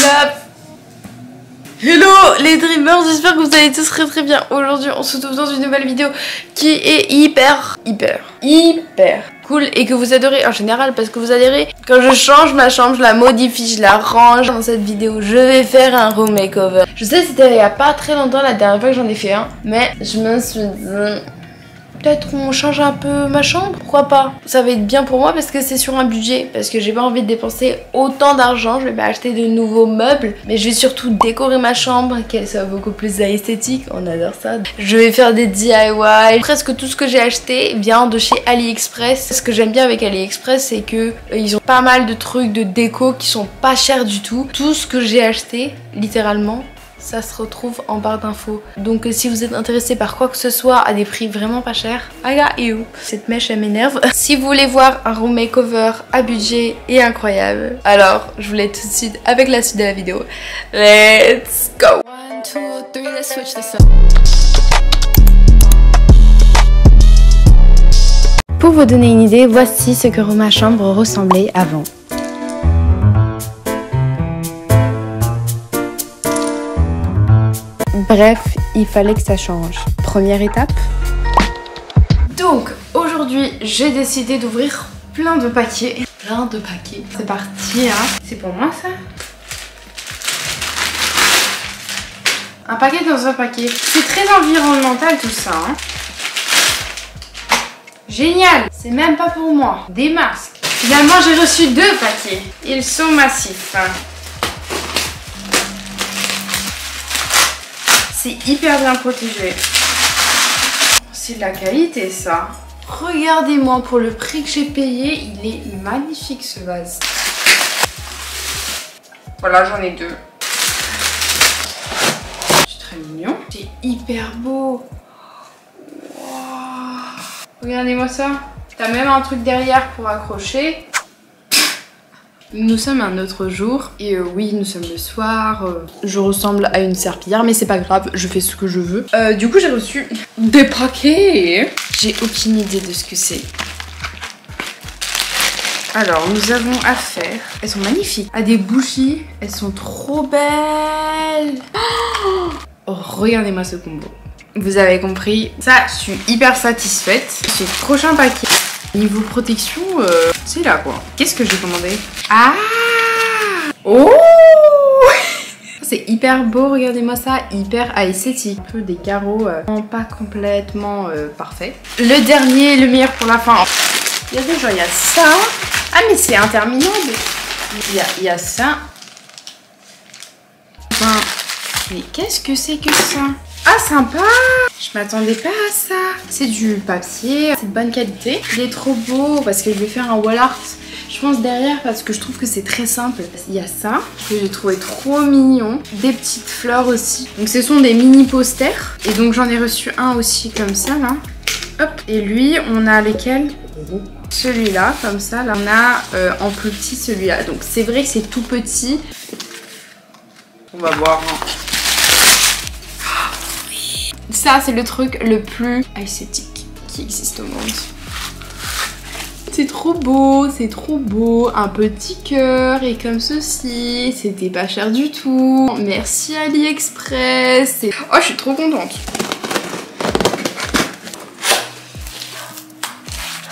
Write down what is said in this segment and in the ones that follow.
meuf. Hello les dreamers, j'espère que vous allez tous très bien. Aujourd'hui on se retrouve dans une nouvelle vidéo qui est hyper cool et que vous adorez en général, parce que vous adorez quand je change ma chambre, je la modifie, je la range. Dans cette vidéo je vais faire un room makeover. Je sais c'était il y a pas très longtemps la dernière fois que j'en ai fait un, mais je me suis dit peut-être qu'on change un peu ma chambre, pourquoi pas. Ça va être bien pour moi parce que c'est sur un budget, parce que j'ai pas envie de dépenser autant d'argent. Je vais pas acheter de nouveaux meubles, mais je vais surtout décorer ma chambre, qu'elle soit beaucoup plus esthétique, on adore ça. Je vais faire des DIY. Presque tout ce que j'ai acheté vient de chez AliExpress. Ce que j'aime bien avec AliExpress, c'est que ils ont pas mal de trucs de déco qui sont pas chers du tout. Tout ce que j'ai acheté, littéralement, ça se retrouve en barre d'infos. Donc si vous êtes intéressé par quoi que ce soit à des prix vraiment pas chers, I got you. Cette mèche elle m'énerve. Si vous voulez voir un room makeover à budget et incroyable, alors je vous laisse tout de suite avec la suite de la vidéo. Let's go. 1, 2, 3, let's switch this up. Pour vous donner une idée, voici ce que ma chambre ressemblait avant. Bref, il fallait que ça change. Première étape. Donc, aujourd'hui, j'ai décidé d'ouvrir plein de paquets. C'est parti, hein. C'est pour moi, ça? Un paquet dans un paquet. C'est très environnemental, tout ça, hein. Génial. C'est même pas pour moi. Des masques. Finalement, j'ai reçu 2 paquets. Ils sont massifs, hein. C'est hyper bien protégé. C'est de la qualité ça. Regardez-moi, pour le prix que j'ai payé, il est magnifique ce vase. Voilà, j'en ai 2. C'est très mignon. C'est hyper beau. Wow. Regardez-moi ça. T'as même un truc derrière pour accrocher. Nous sommes un autre jour et oui, nous sommes le soir. Je ressemble à une serpillière, mais c'est pas grave, je fais ce que je veux. Du coup, j'ai reçu des paquets. J'ai aucune idée de ce que c'est. Alors, nous avons affaire, elles sont magnifiques, à des bougies. Elles sont trop belles. Oh, regardez-moi ce combo. Vous avez compris. Ça, je suis hyper satisfaite. Ce prochain paquet. Niveau protection, c'est là quoi. Qu'est-ce que j'ai commandé? Ah! Oh! C'est hyper beau, regardez-moi ça, hyper esthétique. Un peu des carreaux, pas complètement parfaits. Le dernier, le meilleur pour la fin. Il y a déjà, il y a ça. Ah mais c'est interminable. Il y a ça. Enfin, mais qu'est-ce que c'est que ça? Ah sympa! Je m'attendais pas à ça. C'est du papier, c'est de bonne qualité. Il est trop beau parce que je vais faire un wall art, je pense, derrière, parce que je trouve que c'est très simple. Il y a ça que j'ai trouvé trop mignon. Des petites fleurs aussi. Donc ce sont des mini posters. Et donc j'en ai reçu un aussi comme ça là. Hop. Et lui, on a lesquels? Celui-là, comme ça. Là, on a en plus petit celui-là. Donc c'est vrai que c'est tout petit. On va voir. Ça, c'est le truc le plus esthétique qui existe au monde. C'est trop beau, c'est trop beau. Un petit cœur et comme ceci. C'était pas cher du tout. Merci AliExpress. Oh, je suis trop contente.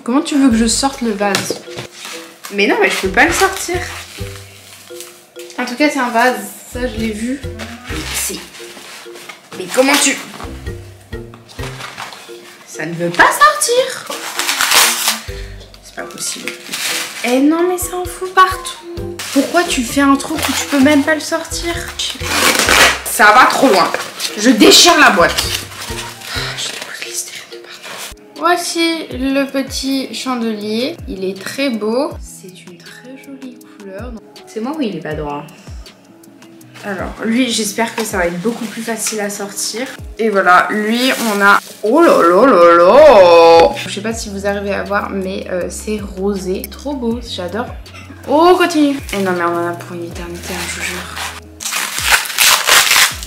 Comment tu veux que je sorte le vase? Mais non, mais je peux pas le sortir. En tout cas, c'est un vase. Ça, je l'ai vu. Mais comment tu... Ça ne veut pas sortir. C'est pas possible. Eh non mais ça en fout partout. Pourquoi tu fais un truc où tu peux même pas le sortir? Ça va trop loin. Je déchire la boîte. Je dépose les stériles de partout. Voici le petit chandelier. Il est très beau. C'est une très jolie couleur. C'est moi ou il est pas droit? Alors, lui, j'espère que ça va être beaucoup plus facile à sortir. Et voilà, lui, on a... Oh là là là là! Je sais pas si vous arrivez à voir, mais c'est rosé. Trop beau, j'adore. Oh, continue! Et non, mais on en a pour une éternité, hein, je vous jure.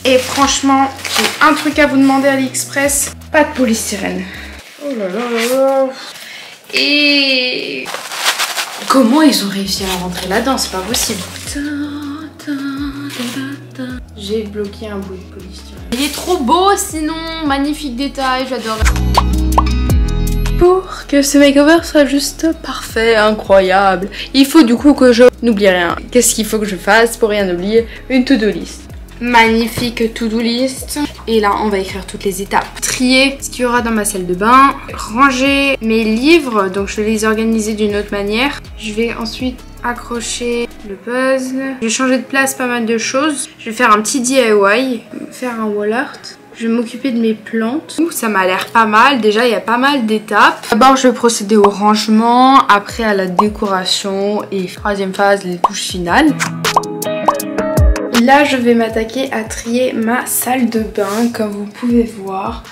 Et franchement, j'ai un truc à vous demander à AliExpress. Pas de polystyrène. Oh là là là là! Et... comment ils ont réussi à rentrer là-dedans? C'est pas possible. J'ai bloqué un bout de polystyrène. Il est trop beau sinon, magnifique détail, j'adore. Pour que ce makeover soit juste parfait, incroyable, il faut du coup que je n'oublie rien. Qu'est-ce qu'il faut que je fasse pour rien oublier? Une to-do list. Magnifique to-do list. Et là, on va écrire toutes les étapes. Trier ce qu'il y aura dans ma salle de bain. Ranger mes livres, donc je vais les organiser d'une autre manière. Je vais ensuite accrocher le puzzle. Je vais changer de place pas mal de choses. Je vais faire un petit DIY, faire un wall art. Je vais m'occuper de mes plantes. Ça m'a l'air pas mal. Déjà, il y a pas mal d'étapes. D'abord, je vais procéder au rangement. Après, à la décoration. Et troisième phase, les touches finales. Là, je vais m'attaquer à trier ma salle de bain, comme vous pouvez voir.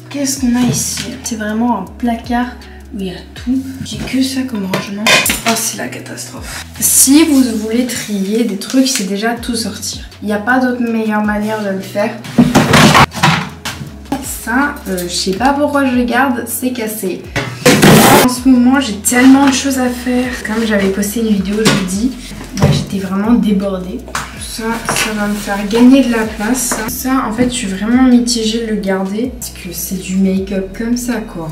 Qu'est-ce qu'on a ici? C'est vraiment un placard où il y a tout. J'ai que ça comme rangement. Oh, c'est la catastrophe. Si vous voulez trier des trucs, c'est déjà tout sortir. Il n'y a pas d'autre meilleure manière de le faire. Ça, je sais pas pourquoi je le garde, c'est cassé. En ce moment, j'ai tellement de choses à faire. Comme j'avais posté une vidéo jeudi, j'étais vraiment débordée. Ça va me faire gagner de la place. Ça, en fait, je suis vraiment mitigée de le garder. Parce que c'est du make-up comme ça, quoi.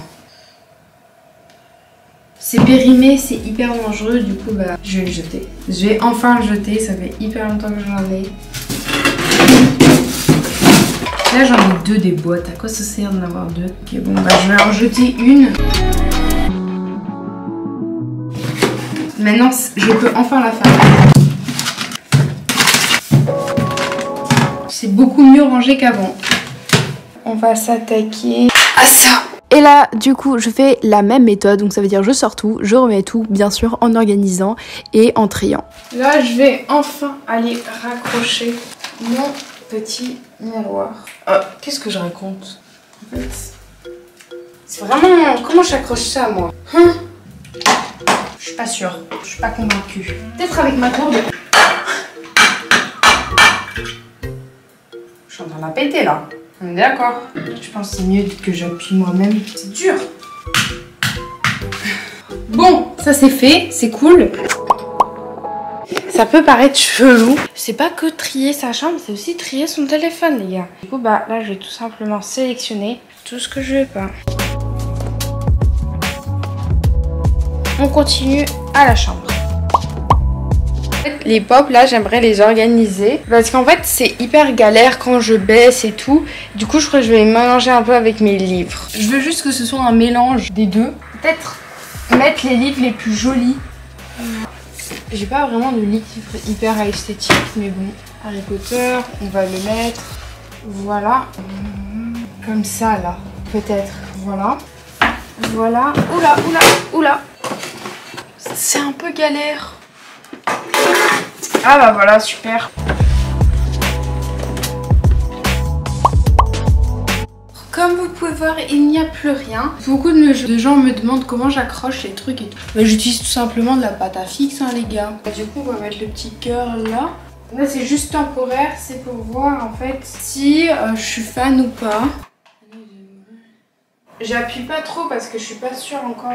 C'est périmé, c'est hyper dangereux. Du coup, je vais le jeter. Je vais enfin le jeter. Ça fait hyper longtemps que j'en ai. Là, j'en ai deux des boîtes. À quoi ça sert d'en avoir deux? Ok, bon, je vais en jeter une. Maintenant, je peux enfin la faire. C'est beaucoup mieux rangé qu'avant. On va s'attaquer à ça. Et là, du coup, je fais la même méthode. Donc ça veut dire je sors tout, je remets tout, bien sûr, en organisant et en triant. Là, je vais enfin aller raccrocher mon petit miroir. Qu'est-ce que je raconte? En fait, c'est vraiment... Comment j'accroche ça, moi? Je suis pas sûre, je suis pas convaincue. Peut-être avec ma corde. Je suis en train de la péter là. On est d'accord? Je pense que c'est mieux que j'appuie moi-même. C'est dur. Bon, ça c'est fait, c'est cool. Ça peut paraître chelou. C'est pas que trier sa chambre, c'est aussi trier son téléphone, les gars. Du coup, là, je vais tout simplement sélectionner tout ce que je veux pas. On continue à la chambre. Les pop là, j'aimerais les organiser parce qu'en fait c'est hyper galère quand je baisse et tout. Du coup je crois que je vais mélanger un peu avec mes livres. Je veux juste que ce soit un mélange des deux. Peut-être mettre les livres les plus jolis. J'ai pas vraiment de livre hyper esthétique, mais bon. Harry Potter, on va le mettre. Voilà. Comme ça là, peut-être. Voilà. Voilà. Oula, oula, oula. C'est un peu galère. Ah voilà, super. Comme vous pouvez voir, il n'y a plus rien. Beaucoup de gens me demandent comment j'accroche les trucs et tout. J'utilise tout simplement de la pâte à fixe, hein, les gars. Du coup, on va mettre le petit cœur là. Là, c'est juste temporaire. C'est pour voir en fait si je suis fan ou pas. J'appuie pas trop parce que je suis pas sûre encore.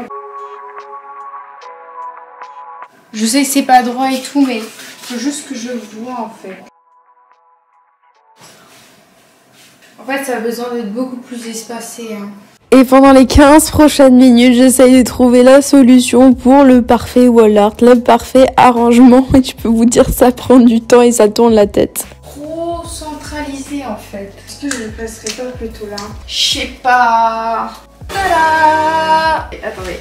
Je sais que c'est pas droit et tout, mais faut juste que je vois en fait. En fait, ça a besoin d'être beaucoup plus espacé. Hein. Et pendant les 15 prochaines minutes, j'essaye de trouver la solution pour le parfait wall art, le parfait arrangement. Et je peux vous dire, ça prend du temps et ça tourne la tête. Trop centralisé en fait. Est-ce que je le placerai pas plutôt là? Je sais pas. Tada! Attendez.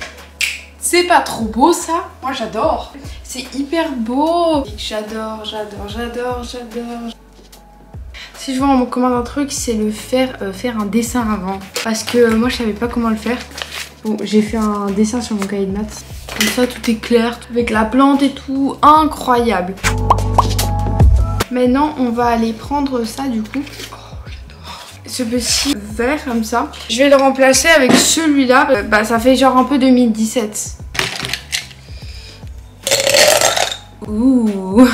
C'est pas trop beau ça? Moi j'adore. C'est hyper beau. J'adore, j'adore, j'adore, j'adore. Si je vois on me commande un truc, c'est le faire un dessin avant. Parce que moi je savais pas comment le faire. Bon, j'ai fait un dessin sur mon cahier de maths. Comme ça tout est clair, avec la plante et tout. Incroyable. Maintenant on va aller prendre ça du coup. Ce petit vert comme ça. Je vais le remplacer avec celui-là. Ça fait genre un peu 2017. Ouh.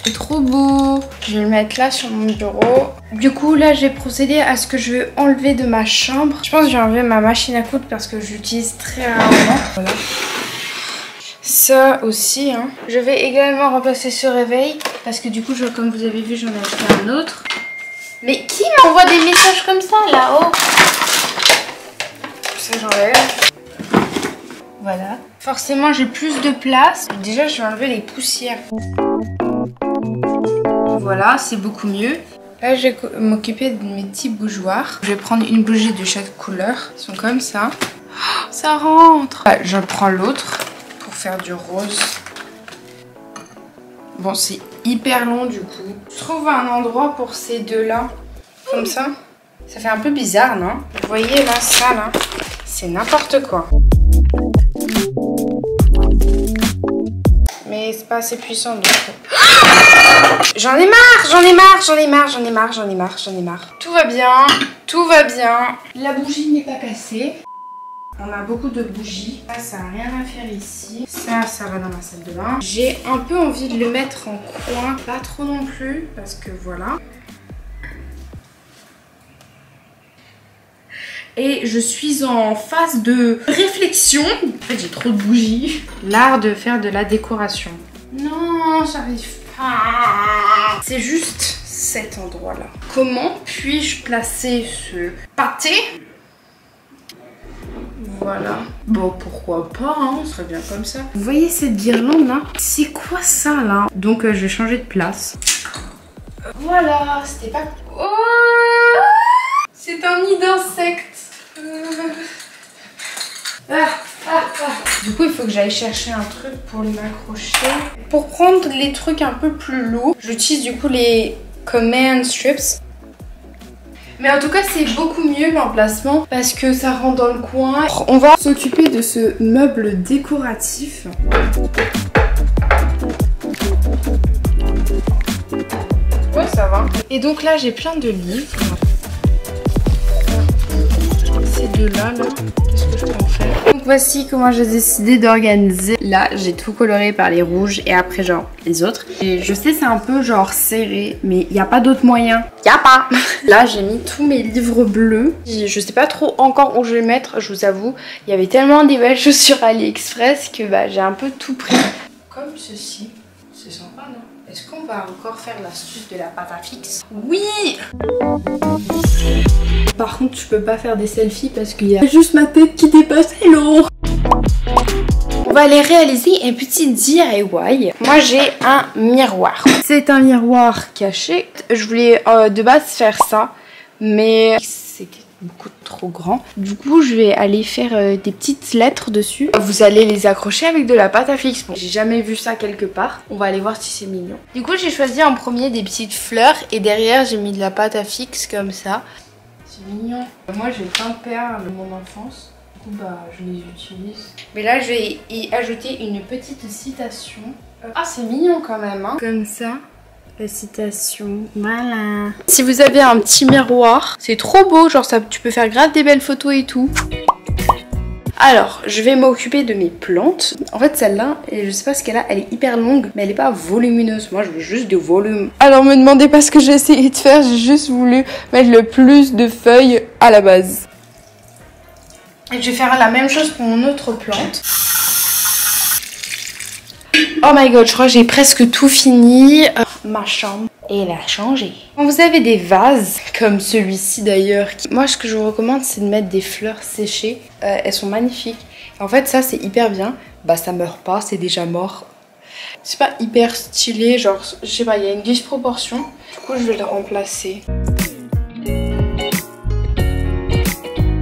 C'est trop beau. Je vais le mettre là sur mon bureau. Du coup, là, j'ai procédé à ce que je veux enlever de ma chambre. Je pense que j'ai enlevé ma machine à coudre parce que je l'utilise très rarement. Voilà. Ça aussi, hein. Je vais également remplacer ce réveil parce que du coup, comme vous avez vu, j'en ai acheté un autre. Mais qui m'envoie des messages comme ça là-haut? Ça, j'enlève. Voilà. Forcément, j'ai plus de place. Déjà, je vais enlever les poussières. Voilà, c'est beaucoup mieux. Là, je vais m'occuper de mes petits bougeoirs. Je vais prendre une bougie de chaque couleur. Ils sont comme ça. Oh, ça rentre. Je prends l'autre pour faire du rose. Bon, c'est hyper long du coup. Je trouve un endroit pour ces deux-là. Comme ça. Ça fait un peu bizarre, non? Vous voyez là, ça là, c'est n'importe quoi. Mais c'est pas assez puissant donc. J'en ai marre, j'en ai marre, j'en ai marre, j'en ai marre, j'en ai marre, j'en ai marre. Tout va bien, tout va bien. La bougie n'est pas cassée. On a beaucoup de bougies. Ça n'a rien à faire ici. Ça va dans ma salle de bain. J'ai un peu envie de le mettre en coin. Pas trop non plus, parce que voilà. Et je suis en phase de réflexion. En fait, j'ai trop de bougies. L'art de faire de la décoration. Non, j'arrive pas. C'est juste cet endroit-là. Comment puis-je placer ce pâté? Voilà. Bon, pourquoi pas, hein, on serait bien comme ça. Vous voyez cette guirlande là? C'est quoi ça là? Donc, je vais changer de place. Voilà, c'était pas... Oh, c'est un nid d'insectes. Du coup, il faut que j'aille chercher un truc pour m'accrocher. Pour prendre les trucs un peu plus lourds, j'utilise du coup les command strips. Mais en tout cas, c'est beaucoup mieux l'emplacement parce que ça rentre dans le coin. On va s'occuper de ce meuble décoratif. Ouais, ça va. Et donc là, j'ai plein de livres. Ces deux-là, là, qu'est-ce que je peux en faire? Donc voici comment j'ai décidé d'organiser. Là, j'ai tout coloré par les rouges et après, genre, les autres. Et je sais, c'est un peu, genre, serré, mais il n'y a pas d'autre moyen. Il n'y a pas. Là, j'ai mis tous mes livres bleus. Je sais pas trop encore où je vais les mettre, je vous avoue. Il y avait tellement des belles choses sur AliExpress que bah, j'ai un peu tout pris. Comme ceci. C'est sympa, non? Est-ce qu'on va encore faire l'astuce de la pâte à fixe? Oui! Par contre, je peux pas faire des selfies parce qu'il y a juste ma tête qui dépasse. Hello! On va aller réaliser un petit DIY. Moi, j'ai un miroir. C'est un miroir caché. Je voulais de base faire ça, mais c'est beaucoup trop grand. Du coup, je vais aller faire des petites lettres dessus. Vous allez les accrocher avec de la pâte à fixe. Bon, j'ai jamais vu ça quelque part. On va aller voir si c'est mignon. Du coup, j'ai choisi en premier des petites fleurs et derrière, j'ai mis de la pâte à fixe comme ça. C'est mignon. Moi, j'ai plein de perles de mon enfance. Du coup, bah, je les utilise. Mais là, je vais y ajouter une petite citation. Ah, c'est mignon quand même, hein. Comme ça. La citation, voilà. Si vous avez un petit miroir, c'est trop beau, genre ça, tu peux faire grave des belles photos et tout. Alors, je vais m'occuper de mes plantes. En fait, celle-là, je sais pas ce qu'elle a, elle est hyper longue, mais elle est pas volumineuse. Moi, je veux juste du volume. Alors, me demandez pas ce que j'ai essayé de faire, j'ai juste voulu mettre le plus de feuilles à la base. Et je vais faire la même chose pour mon autre plante. Oh my god, je crois que j'ai presque tout fini. Ma chambre, elle a changé. Quand vous avez des vases, comme celui-ci d'ailleurs, moi ce que je vous recommande c'est de mettre des fleurs séchées. Elles sont magnifiques. En fait ça c'est hyper bien. Bah ça meurt pas, c'est déjà mort. C'est pas hyper stylé, genre je sais pas, il y a une disproportion. Du coup je vais le remplacer.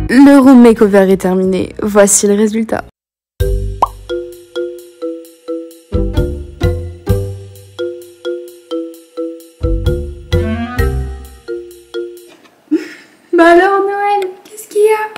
Le room makeover est terminé. Voici le résultat. Bah alors Noël, qu'est-ce qu'il y a?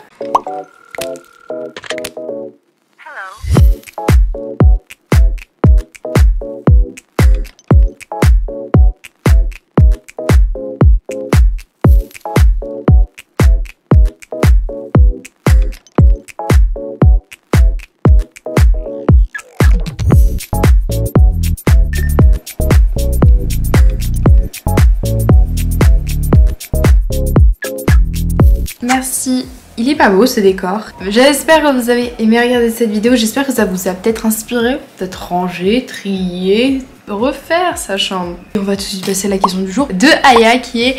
pas beau ce décor. J'espère que vous avez aimé regarder cette vidéo. J'espère que ça vous a peut-être inspiré, peut-être ranger, trier, refaire sa chambre. Et on va tout de suite passer à la question du jour de Aya qui est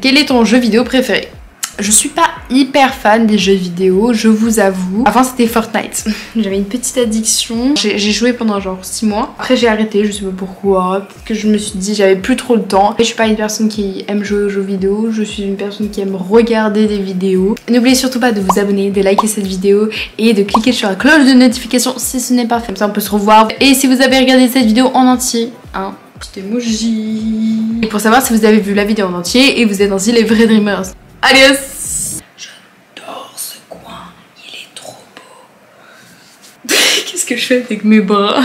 quel est ton jeu vidéo préféré? Je suis pas hyper fan des jeux vidéo, je vous avoue. Avant c'était Fortnite. J'avais une petite addiction. J'ai joué pendant genre 6 mois. Après j'ai arrêté, je sais pas pourquoi. Parce que je me suis dit j'avais plus trop le temps. Et je suis pas une personne qui aime jouer aux jeux vidéo. Je suis une personne qui aime regarder des vidéos. N'oubliez surtout pas de vous abonner, de liker cette vidéo et de cliquer sur la cloche de notification si ce n'est pas fait. Comme ça on peut se revoir. Et si vous avez regardé cette vidéo en entier, hein, petit emoji. Et pour savoir si vous avez vu la vidéo en entier et vous êtes aussi les vrais dreamers. Adios. J'adore ce coin, il est trop beau. Qu'est-ce que je fais avec mes bras?